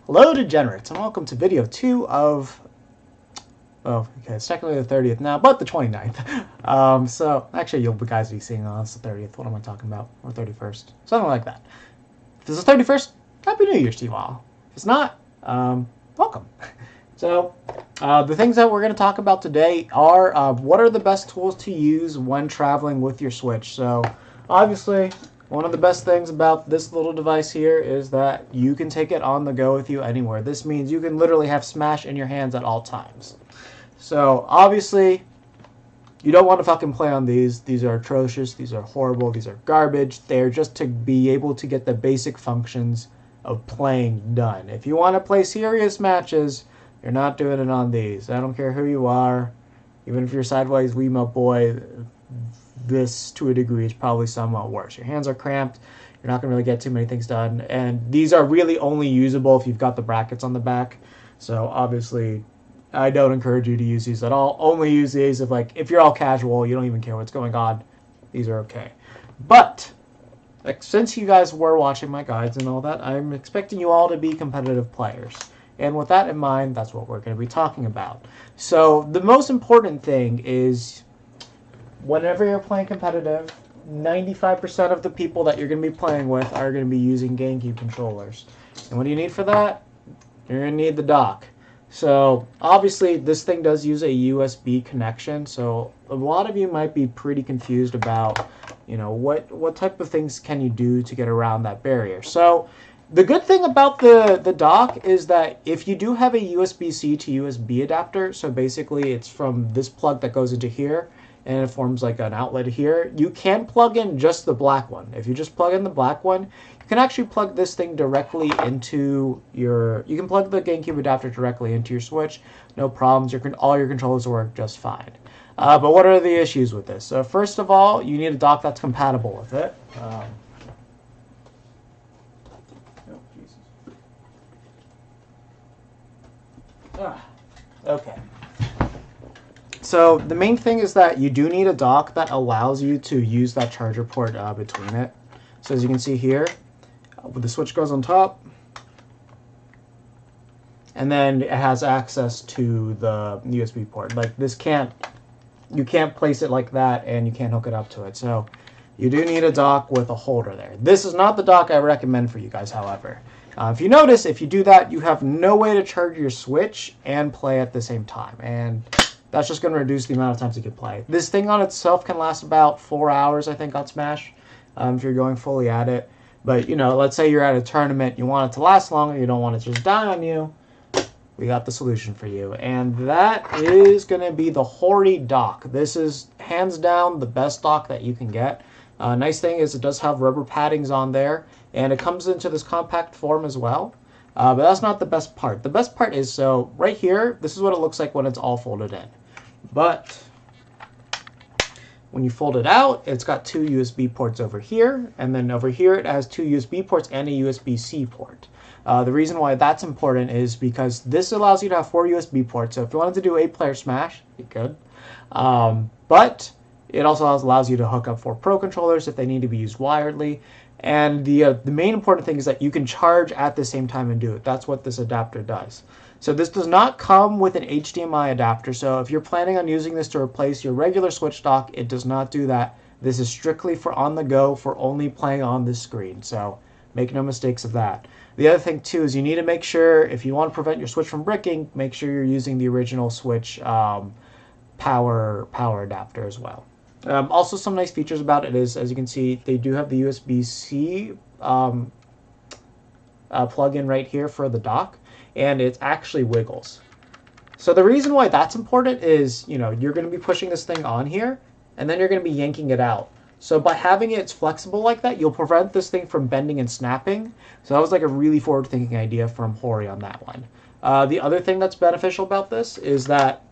Hello degenerates, and welcome to video 2 of, oh, okay, it's technically the 30th now, but the 29th. So, actually you'll guys be seeing, it's the 30th, what am I talking about, or 31st, something like that. If this is the 31st, Happy New Year's to you all. If it's not, welcome. So, the things that we're going to talk about today are, what are the best tools to use when traveling with your Switch. So, obviously, one of the best things about this little device here is that you can take it on the go with you anywhere. This means you can literally have Smash in your hands at all times. So, obviously, you don't want to fucking play on these. These are atrocious. These are horrible. These are garbage. They're just to be able to get the basic functions of playing done. If you want to play serious matches, you're not doing it on these. I don't care who you are. Even if you're sideways Wiimote boy, this to a degree is probably somewhat worse. Your hands are cramped. You're not going to really get too many things done. And these are really only usable if you've got the brackets on the back. So obviously, I don't encourage you to use these at all. Only use these if you're all casual, you don't even care what's going on. These are okay. But since you guys were watching my guides and all that, I'm expecting you all to be competitive players. And with that in mind, that's what we're going to be talking about. So the most important thing is, whenever you're playing competitive, 95% of the people that you're going to be playing with are going to be using GameCube controllers. And what do you need for that? You're going to need the dock. So obviously this thing does use a USB connection, so a lot of you might be pretty confused about, you know, what type of things can you do to get around that barrier. So the good thing about the dock is that if you do have a USB-C to USB adapter, so basically it's from this plug that goes into here, and it forms like an outlet here, you can plug in just the black one. If you just plug in the black one, you can actually plug this thing directly into you can plug the GameCube adapter directly into your Switch, no problems, all your controllers work just fine. But what are the issues with this? So first of all, you need a dock that's compatible with it. Okay. So the main thing is that you do need a dock that allows you to use that charger port between it. So as you can see here, the Switch goes on top, and then it has access to the USB port. Like this you can't place it like that, and you can't hook it up to it. So you do need a dock with a holder there. This is not the dock I recommend for you guys, however. If you notice, if you do that, you have no way to charge your Switch and play at the same time. And that's just going to reduce the amount of times you can play. This thing on itself can last about 4 hours, I think, on Smash, if you're going fully at it. But, you know, let's say you're at a tournament, you want it to last longer, you don't want it to just die on you. We got the solution for you. And that is going to be the Hori Dock. This is, hands down, the best dock that you can get. Nice thing is it does have rubber paddings on there, and it comes into this compact form as well. But that's not the best part. The best part is, so right here, this is what it looks like when it's all folded in. But when you fold it out, it's got 2 USB ports over here, and then over here it has 2 USB ports and a USB-C port. The reason why that's important is because this allows you to have 4 USB ports. So if you wanted to do 8-player Smash, you could. But it also allows you to hook up 4 Pro controllers if they need to be used wiredly. And the main important thing is that you can charge at the same time and do it. That's what this adapter does. So this does not come with an HDMI adapter. So if you're planning on using this to replace your regular Switch dock, it does not do that. This is strictly for on the go, for only playing on this screen. So make no mistakes of that. The other thing too is you need to make sure, if you want to prevent your Switch from bricking, make sure you're using the original Switch power adapter as well. Also, some nice features about it is, as you can see, they do have the USB-C plug-in right here for the dock, and it actually wiggles. So the reason why that's important is, you know, you're going to be pushing this thing on here, and then you're going to be yanking it out. So by having it flexible like that, you'll prevent this thing from bending and snapping. So that was like a really forward-thinking idea from Hori on that one. The other thing that's beneficial about this is that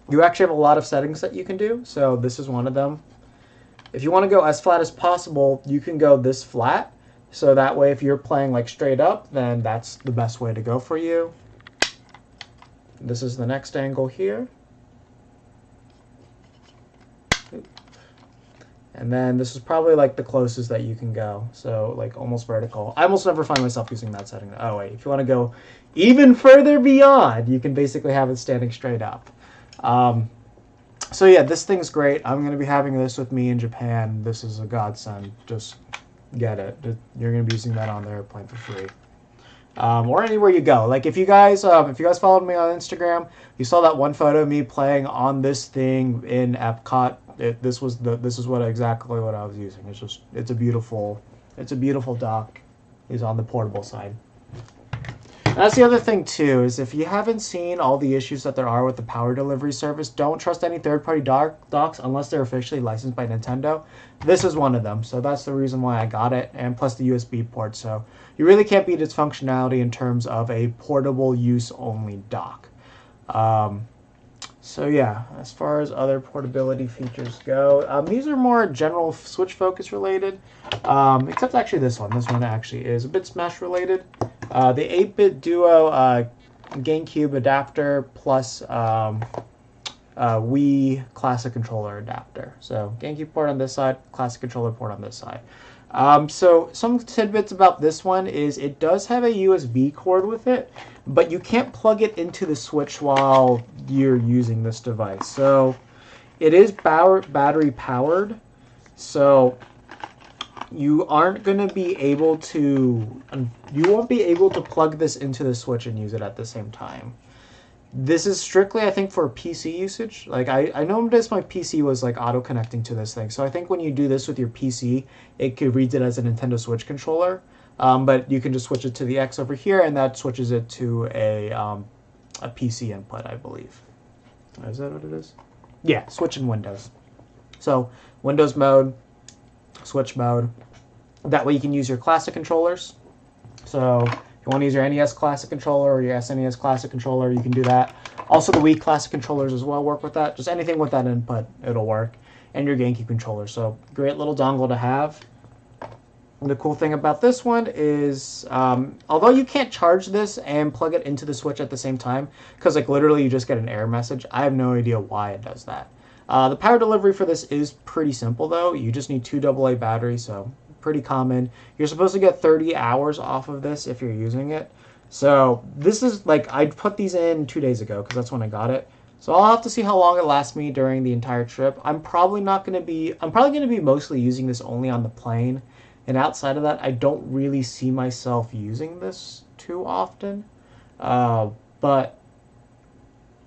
you actually have a lot of settings that you can do. So this is one of them. If you want to go as flat as possible, you can go this flat. So that way, if you're playing like straight up, then that's the best way to go for you. This is the next angle here. And then this is probably like the closest that you can go. So like almost vertical. I almost never find myself using that setting. Oh wait, if you want to go even further beyond, you can basically have it standing straight up. So yeah, this thing's great. I'm going to be having this with me in Japan. This is a godsend. Just get it. You're going to be using that on the airplane for free. Or anywhere you go. Like if you guys followed me on Instagram, you saw that one photo of me playing on this thing in Epcot. This is exactly what I was using. It's a beautiful dock. It's on the portable side. That's the other thing too, is if you haven't seen all the issues that there are with the power delivery service, don't trust any third-party docks unless they're officially licensed by Nintendo. This is one of them, so that's the reason why I got it, and plus the USB port. So you really can't beat its functionality in terms of a portable use only dock. So yeah, as far as other portability features go, these are more general Switch focus related, except actually this one. This one actually is a bit Smash related. The 8bitdo GameCube adapter plus Wii Classic controller adapter. So GameCube port on this side, Classic controller port on this side. So some tidbits about this one is it does have a USB cord with it, but you can't plug it into the Switch while you're using this device. So it is battery powered, so you won't be able to plug this into the Switch and use it at the same time. This is strictly, I think, for PC usage. Like I noticed my PC was like auto connecting to this thing, so I think when you do this with your PC, it reads it as a Nintendo Switch controller. But you can just switch it to the X over here, and that switches it to a PC input, I believe. Is that what it is? Yeah, Switch and Windows. So Windows mode, Switch mode. That way you can use your classic controllers. So if you want to use your NES Classic controller or your SNES Classic controller, you can do that. Also the Wii Classic controllers as well work with that. Just anything with that input, it'll work. And your GameCube controller. So great little dongle to have. And the cool thing about this one is, although you can't charge this and plug it into the Switch at the same time, because like literally you just get an error message, I have no idea why it does that. The power delivery for this is pretty simple though. You just need 2 AA batteries, so pretty common. You're supposed to get 30 hours off of this if you're using it. So this is like, I put these in 2 days ago because that's when I got it. So I'll have to see how long it lasts me during the entire trip. I'm probably going to be mostly using this only on the plane. And outside of that, I don't really see myself using this too often. But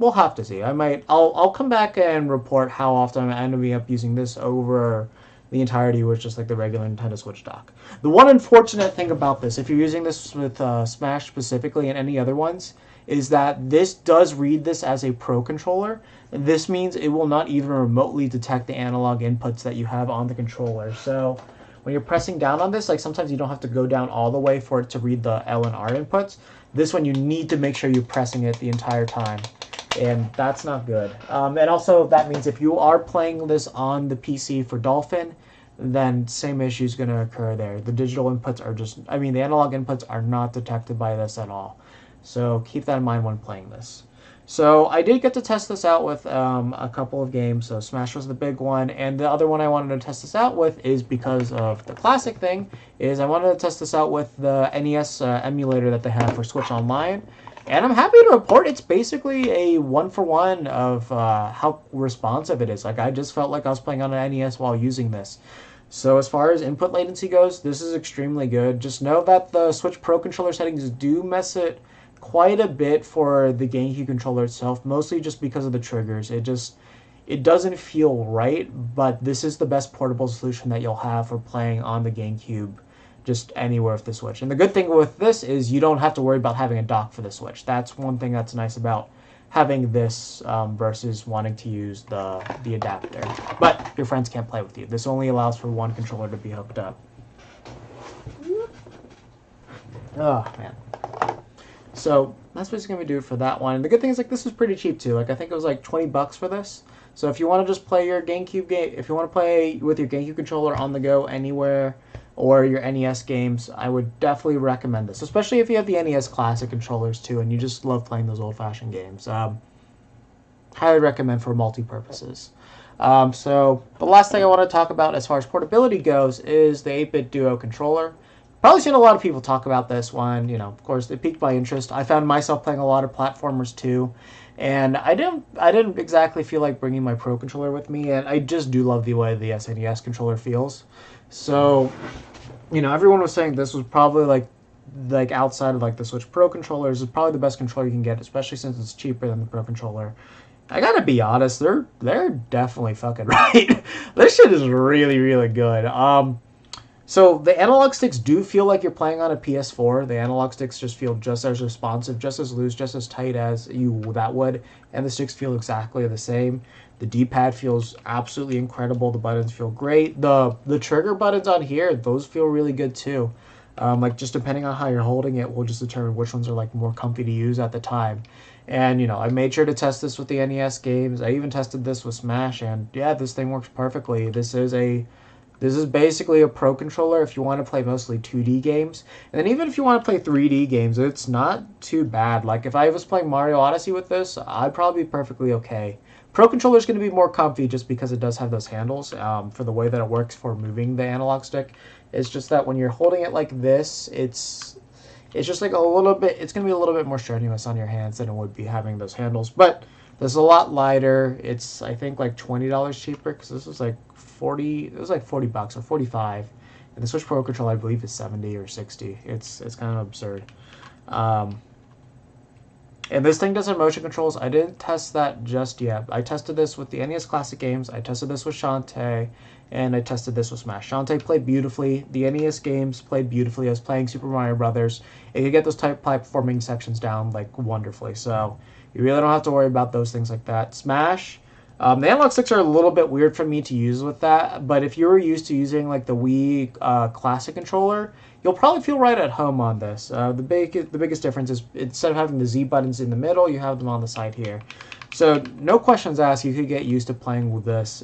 we'll have to see. I'll come back and report how often I end up using this over the entirety with just like the regular Nintendo Switch dock. The one unfortunate thing about this, if you're using this with Smash specifically and any other ones, is that this does read this as a Pro controller. This means it will not even remotely detect the analog inputs that you have on the controller. So when you're pressing down on this, like sometimes you don't have to go down all the way for it to read the L and R inputs. This one you need to make sure you're pressing it the entire time, and that's not good. And also that means if you are playing this on the PC for Dolphin, then same issue is going to occur there. The digital inputs are the analog inputs are not detected by this at all. So keep that in mind when playing this. So I did get to test this out with a couple of games. So Smash was the big one, and the other one I wanted to test this out with is because of the classic thing, is I wanted to test this out with the NES emulator that they have for Switch Online. And I'm happy to report it's basically a one-for-one of how responsive it is. Like I just felt like I was playing on an NES while using this. So as far as input latency goes, this is extremely good. Just know that the Switch Pro controller settings do mess it quite a bit for the GameCube controller itself, mostly just because of the triggers. It doesn't feel right, but this is the best portable solution that you'll have for playing on the GameCube just anywhere with the Switch. And the good thing with this is you don't have to worry about having a dock for the Switch. That's one thing that's nice about having this versus wanting to use the adapter. But your friends can't play with you. This only allows for one controller to be hooked up. Oh, man. So that's basically going to do it for that one. And the good thing is, like, this is pretty cheap too. Like, I think it was like 20 bucks for this. So if you want to just play your GameCube game, if you want to play with your GameCube controller on the go anywhere, or your NES games, I would definitely recommend this, especially if you have the NES Classic controllers too, and you just love playing those old-fashioned games. Highly recommend for multi-purposes. So the last thing I want to talk about as far as portability goes is the 8-bit Duo controller. Probably seen a lot of people talk about this one. You know, of course, it piqued my interest. I found myself playing a lot of platformers too, and I didn't exactly feel like bringing my Pro controller with me, and I just do love the way the SNES controller feels. So, you know, everyone was saying this was probably like outside of like the Switch Pro controllers, is probably the best controller you can get, especially since it's cheaper than the Pro controller. I gotta be honest, they're definitely fucking right. This shit is really really good. So the analog sticks do feel like you're playing on a PS4. The analog sticks just feel just as responsive, just as loose, just as tight as you that would, and the sticks feel exactly the same. The D-pad feels absolutely incredible. The buttons feel great. The trigger buttons on here, those feel really good too. Like just depending on how you're holding it will just determine which ones are like more comfy to use at the time. And you know, I made sure to test this with the NES games. I even tested this with Smash, and yeah, this thing works perfectly. This is basically a Pro controller if you want to play mostly 2D games. And then even if you want to play 3D games, it's not too bad. Like if I was playing Mario Odyssey with this, I'd probably be perfectly okay. Pro controller is going to be more comfy just because it does have those handles for the way that it works for moving the analog stick. It's just that when you're holding it like this, it's just like a little bit, it's going to be a little bit more strenuous on your hands than it would be having those handles. But this is a lot lighter. It's, I think, like $20 cheaper because this was like 40, it was like 40 bucks or 45. And the Switch Pro controller, I believe, is 70 or 60. It's kind of absurd. And this thing does have motion controls. I didn't test that just yet. I tested this with the NES Classic games. I tested this with Shantae. And I tested this with Smash. Shantae played beautifully. The NES games played beautifully. I was playing Super Mario Brothers. It could get those type platforming sections down like wonderfully. So you really don't have to worry about those things like that. Smash, the analog sticks are a little bit weird for me to use with that. But if you were used to using like the Wii Classic controller, you'll probably feel right at home on this. The biggest difference is instead of having the Z buttons in the middle, you have them on the side here. So no questions asked. You could get used to playing with this.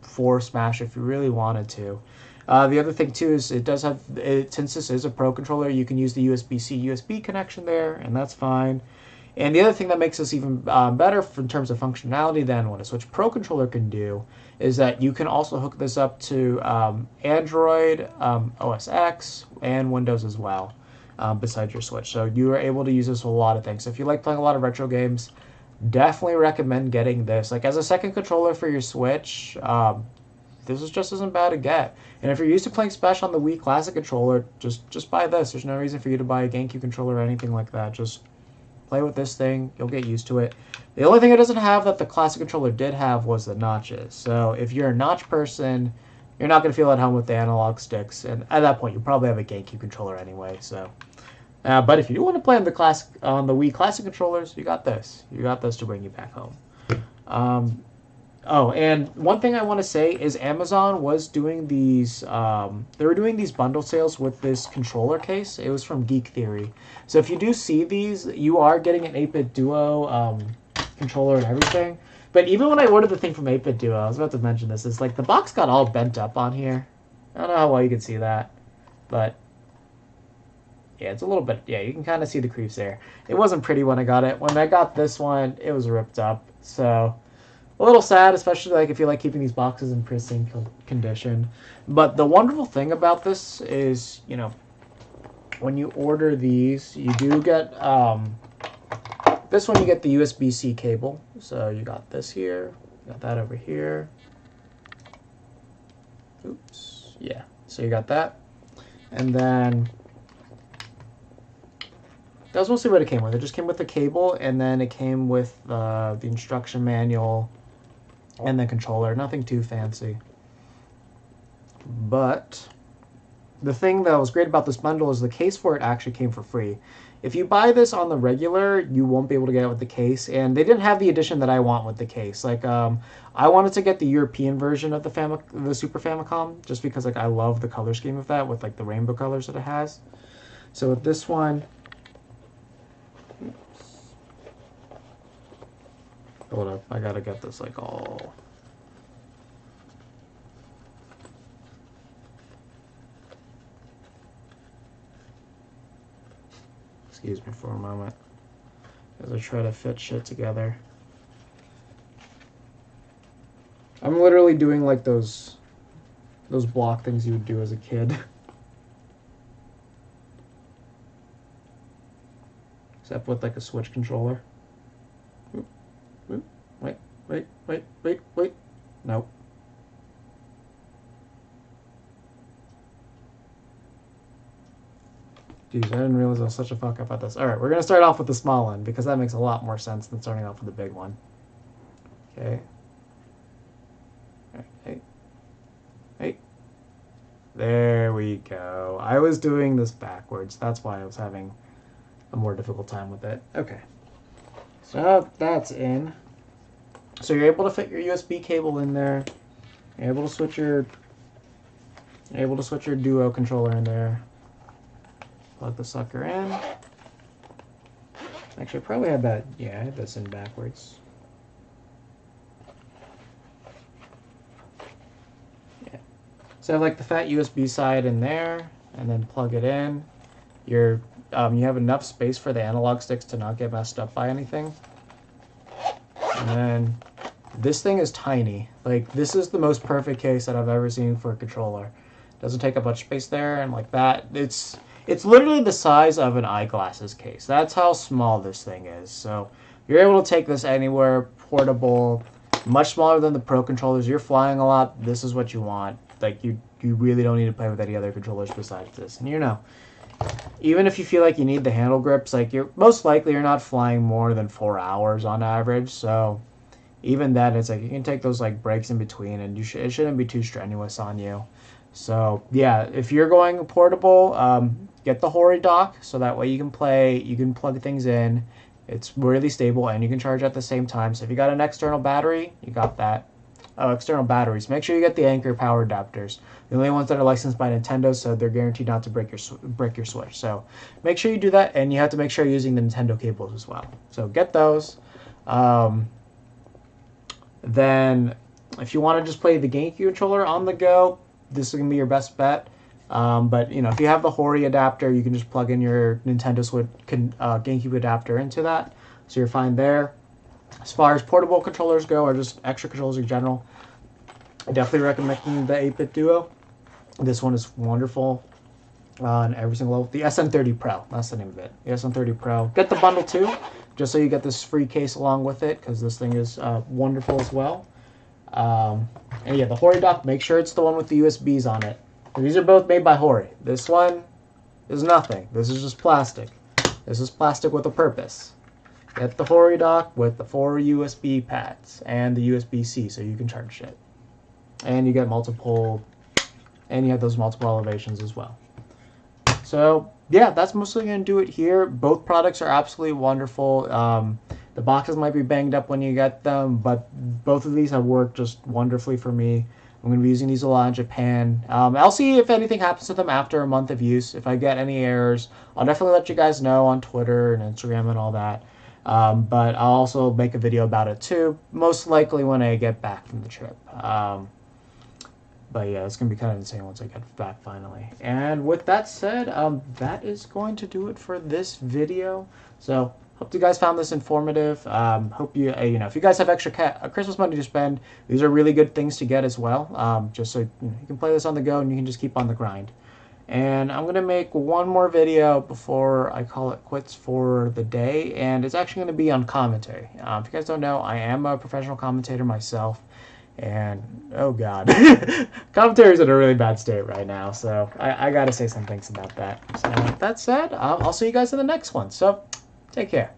For Smash if you really wanted to. The other thing too is it does have, since this is a Pro controller, you can use the USB-C USB connection there, and that's fine. And the other thing that makes this even better in terms of functionality than what a Switch Pro controller can do is that you can also hook this up to Android, OS X, and Windows as well, besides your Switch. So you are able to use this with a lot of things. So if you like playing a lot of retro games, definitely recommend getting this. Like as a second controller for your Switch, this is just isn't bad to get. And if you're used to playing Smash on the Wii Classic controller, just buy this. There's no reason for you to buy a GameCube controller or anything like that. Just play with this thing. You'll get used to it. The only thing it doesn't have that the Classic controller did have was the notches. So if you're a notch person, you're not going to feel at home with the analog sticks. And at that point, you probably have a GameCube controller anyway. So. But if you do want to play on the Wii Classic controllers, you got this. You got this to bring you back home. Oh, and one thing I want to say is Amazon was doing these. They were doing these bundle sales with this controller case. It was from Geek Theory. So if you do see these, you are getting an 8-bit Duo controller and everything. But even when I ordered the thing from 8-bit Duo, I was about to mention this. It's like the box got all bent up on here. I don't know how well you can see that, but. Yeah, it's a little bit, yeah, you can kind of see the creeps there. It wasn't pretty when I got it. When I got this one, it was ripped up. So, a little sad, especially like if you like keeping these boxes in pristine condition. But the wonderful thing about this is, you know, when you order these, you do get, this one you get the USB-C cable. So you got this here, you got that over here. Oops, yeah, so you got that. And then... that was mostly what it came with. It just came with the cable, and then it came with the instruction manual and the controller. Nothing too fancy. But the thing that was great about this bundle is the case for it actually came for free. If you buy this on the regular, you won't be able to get it with the case, and they didn't have the edition that I want with the case. Like, I wanted to get the European version of the Super Famicom, just because like I love the color scheme of that with like the rainbow colors that it has. So with this one. Hold up, I gotta get this like all... Excuse me for a moment as I try to fit shit together. I'm literally doing like those block things you would do as a kid. Except with like a Switch controller. Wait. Nope. Jeez, I didn't realize I was such a fuck up at this. Alright, we're going to start off with the small one because that makes a lot more sense than starting off with the big one. Okay. Hey. There we go. I was doing this backwards. That's why I was having a more difficult time with it. Okay. So that's in. So you're able to fit your USB cable in there. You're able to switch your Duo controller in there. Plug the sucker in. Actually, I probably had that. Yeah, I had this in backwards. Yeah. So I have like the fat USB side in there, and then plug it in. You have enough space for the analog sticks to not get messed up by anything. And then this thing is tiny. Like, this is the most perfect case that I've ever seen for a controller. Doesn't take up much space there, and like that, it's literally the size of an eyeglasses case. That's how small this thing is. So you're able to take this anywhere, portable, much smaller than the Pro controllers. You're flying a lot, this is what you want. Like, you really don't need to play with any other controllers besides this. And even if you feel like you need the handle grips, like you're not flying more than 4 hours on average. So even then, it's like you can take those like breaks in between, and it shouldn't be too strenuous on you. So yeah, if you're going portable, get the Hori Dock so that way you can plug things in. It's really stable and you can charge at the same time. So if you got an external battery, you got that. Oh, external batteries. Make sure you get the Anker power adapters. The only ones that are licensed by Nintendo, so they're guaranteed not to break your Switch. So make sure you do that, and you have to make sure you're using the Nintendo cables as well. So get those. Then if you want to just play the GameCube controller on the go, this is going to be your best bet. But if you have the Hori adapter, you can just plug in your Nintendo Switch GameCube adapter into that. So you're fine there. As far as portable controllers go, or just extra controllers in general, I definitely recommend the 8bitdo. This one is wonderful on every single level. The SN30 Pro, that's the name of it. The SN30 Pro. Get the bundle too, just so you get this free case along with it, because this thing is wonderful as well. And yeah, the Hori Dock, make sure it's the one with the USBs on it. These are both made by Hori. This one is nothing. This is just plastic. This is plastic with a purpose. Get the Hori Dock with the 4 USB pads and the USB-C so you can charge it. And you get you have those multiple elevations as well. So yeah, that's mostly going to do it here. Both products are absolutely wonderful. The boxes might be banged up when you get them, but both of these have worked just wonderfully for me. I'm going to be using these a lot in Japan. I'll see if anything happens to them after a month of use. If I get any errors, I'll definitely let you guys know on Twitter and Instagram and all that. But I'll also make a video about it too, most likely when I get back from the trip. But yeah, it's going to be kind of insane once I get back finally. And with that said, that is going to do it for this video. So hope you guys found this informative. Hope you, if you guys have extra Christmas money to spend, these are really good things to get as well. Just so you can play this on the go and you can just keep on the grind. And I'm going to make one more video before I call it quits for the day. And it's actually going to be on commentary. If you guys don't know, I am a professional commentator myself. And, oh god, commentary is in a really bad state right now. So I got to say some things about that. So with that said, I'll see you guys in the next one. So take care.